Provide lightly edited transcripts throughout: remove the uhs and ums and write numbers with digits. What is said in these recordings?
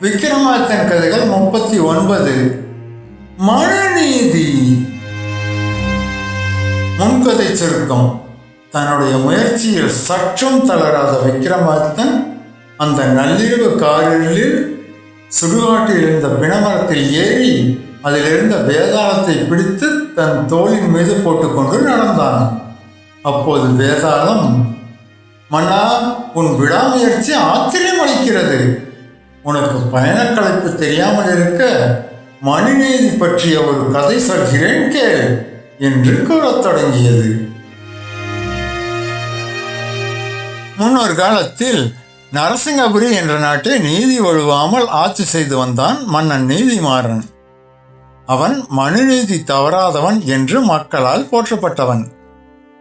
விக்ரமாதித்தன் கதைகள் 39. மனுநீதி. முன்கதை சுருக்கம். தன்னுடைய முயற்சியில் சற்றும் தளராத விக்ரமாதித்தன் அந்த நள்ளிரவு காரில் சுடுகாட்டில் இருந்த பிணமரத்தில் ஏறி அதிலிருந்த வேதாளத்தை பிடித்து தன் தோளின் மீது போட்டுக்கொண்டு நடந்தான். அப்போது வேதாளம், மன்னா, உன் விடாமுயற்சி ஆச்சரியம் அளிக்கிறது. உனக்கு பயணக்கலைப்பு தெரியாமல் இருக்க மனுநீதி பற்றிய ஒரு கதை சொல்கிறேன் கேள் என்று கூறத் தொடங்கியது. முன்னொரு காலத்தில் நரசிங்கபுரி என்ற நாட்டை நீதி வழுவாமல் ஆட்சி செய்து வந்தான் மன்னன் நீதிமாறன். அவன் மனுநீதி தவறாதவன் என்று மக்களால் போற்றப்பட்டவன்.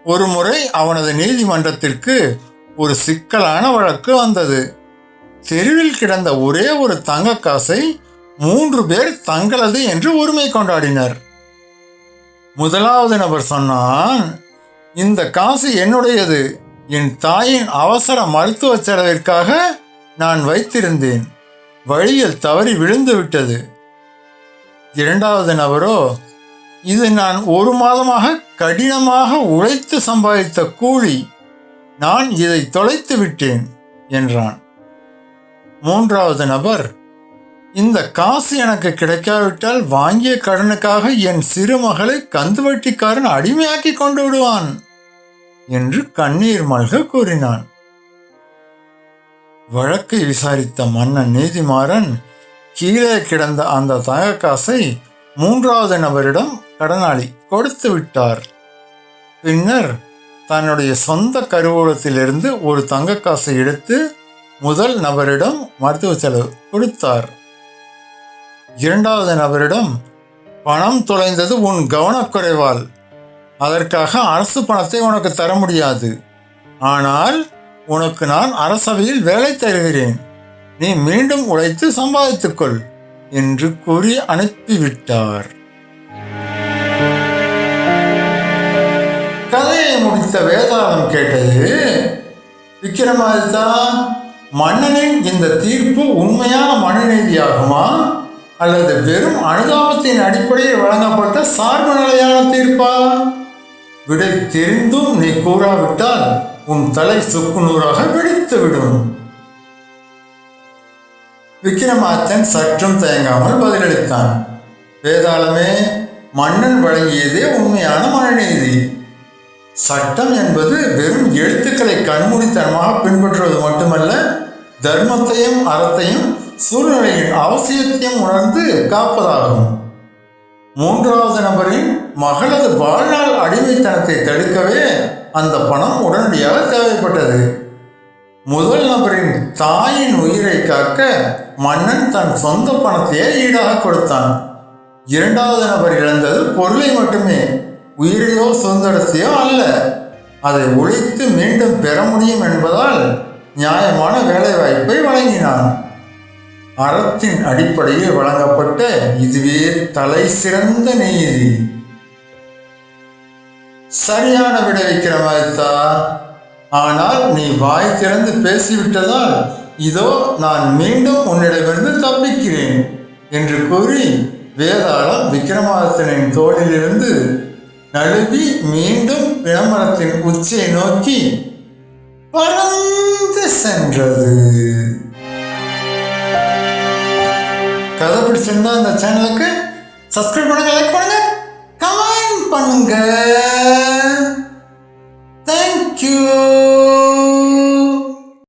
ஒரு முறை அவனது நீதிமன்றத்திற்கு ஒரு சிக்கலான வழக்கு வந்தது. தெருவில் கிடந்த ஒரே ஒரு தங்க காசை 3 பேர் தங்களது என்று உரிமை கொண்டாடினர். முதலாவது நபர் சொன்னான், இந்த காசு என்னுடையது. என் தாயின் அவசர மருத்துவ செலவிற்காக நான் வைத்திருந்தேன். வழியில் தவறி விழுந்து விட்டது. இரண்டாவது நபரோ, இது நான் 1 மாதமாக கடினமாக உழைத்து சம்பாதித்த கூலி. நான் இதை தொலைத்து விட்டேன் என்றான். மூன்றாவது நபர், இந்த காசு எனக்கு கிடைக்காவிட்டால் வாங்கிய கடனுக்காக என் சிறு மகளை கந்துவட்டிக்காரன் அடிமையாக்கி கொண்டு விடுவான் என்று கண்ணீர் மல்க கூறினான். வழக்கை விசாரித்த மன்னன் நீதிமாறன் கீழே கிடந்த அந்த தங்க காசை 3வது நபரிடம் கடனாளி கொடுத்து விட்டார். பின்னர் தன்னுடைய சொந்த கருவூலத்திலிருந்து ஒரு தங்க காசை எடுத்து முதல் நபரிடம் மருத்துவ செலவு கொடுத்தார். இரண்டாவது நபரிடம், பணம் தொலைந்தது உன் கவனக்குறைவால். அதற்காக அரசு பணத்தை உனக்கு தர முடியாது. ஆனால் உனக்கு நான் அரசவையில் வேலை தருகிறேன். நீ மீண்டும் உழைத்து சம்பாதித்துக்கொள் என்று கூறி அனுப்பிவிட்டார். கதையை முடித்த வேதாளம் கேட்டது, விக்ரமாதித்தா, மன்னனின் இந்த தீர்ப்பு உண்மையான மனுநீதியாகுமா அல்லது வெறும் அனுதாபத்தின் அடிப்படையில் வழங்கப்பட்ட சார்பு நிலையான தீர்ப்பா? விடை தெரிந்தும் நீ கூறாவிட்டால் உன் தலை சுக்குநூறாக வெடித்துவிடும். விக்ரமாதித்தன் சற்றும் தயங்காமல் பதிலளித்தான். வேதாளமே, மன்னன் வழங்கியதே உண்மையான மனுநீதி. சட்டம் என்பது வெறும் எழுத்துக்களை கண்மூடித்தனமாக பின்பற்றுவது மட்டுமல்ல, தர்மத்தையும் அறத்தையும் சூழ்நிலையின் அவசியத்தையும் உணர்ந்து காப்பதாகும். 3வது நபரின் மகளது வாழ்நாள் அடிமைத்தனத்தை தடுக்கவே அந்த பணம் உடனடியாக தேவைப்பட்டது. முதல் நபரின் தாயின் உயிரை காக்க மன்னன் தன் சொந்த பணத்தையே ஈடாக கொடுத்தான். 2வது நபர் இழந்தது பொருளை மட்டுமே, உயிரையோ சுதந்திரத்தையோ அல்ல. அதை உழைத்து மீண்டும் பெற முடியும் என்பதால் நியாயமான வேலைவாய்ப்பை வழங்கினான். அறத்தின் அடிப்படையில் வழங்கப்பட்ட இதுவே தலை சிறந்த நீதி. சரியான விடை விக்ரமாதித்தா. ஆனால் நீ வாய் திறந்து பேசிவிட்டதால் இதோ நான் மீண்டும் உன்னிடமிருந்து தப்பிக்கிறேன் என்று கூறி வேதாளம் விக்ரமாதித்தனின் தோளிலிருந்து நழுவி மீண்டும் பிணமரத்தின் உச்சியை நோக்கி பறந்து சென்றது. கதை பிடிச்சிருந்தா இந்த சேனலுக்கு சப்ஸ்கிரைப் பண்ணுங்க, லைக் பண்ணுங்க, கமெண்ட் பண்ணுங்க. தேங்க்யூ.